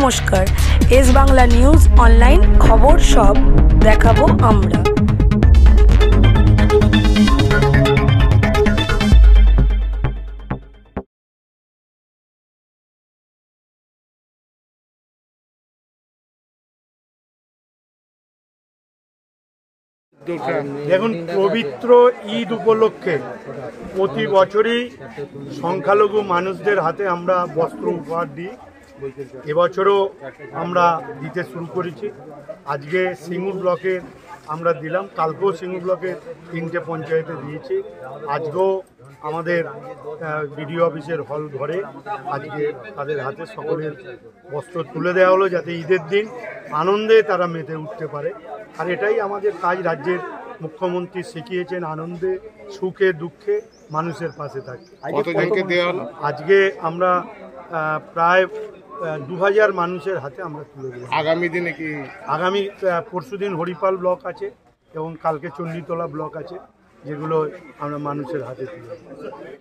নমস্কার, S Bangla news online খবর সব দেখাবো আমরা। দেখুন, পবিত্র ঈদ উপলক্ষে প্রতি বছরই সংখ্যালঘু মানুষদের হাতে আমরা বস্ত্র উপহার দিই। এবছরও আমরা দিতে শুরু করেছি। আজকে সিঙ্গুর ব্লকে আমরা দিলাম, কালকেও সিঙ্গুর ব্লকে 3টে পঞ্চায়েতে দিয়েছি। আজকেও আমাদের বিডিও অফিসের হল ঘরে আজকে তাদের হাতে সকলের বস্ত্র তুলে দেওয়া হলো, যাতে ঈদের দিন আনন্দে তারা মেতে উঠতে পারে। আর এটাই আমাদের কাজ। রাজ্যের মুখ্যমন্ত্রী শিখিয়েছেন আনন্দে, সুখে, দুঃখে মানুষের পাশে থাকে। আজকে আমরা প্রায় 2000 মানুষের হাতে আমরা তুলে দিই। আগামী দিনে কি? আগামী পরশুদিন হরিপাল ব্লক আছে এবং কালকে চণ্ডীতলা ব্লক আছে, যেগুলো আমরা মানুষের হাতে তুলে দিই।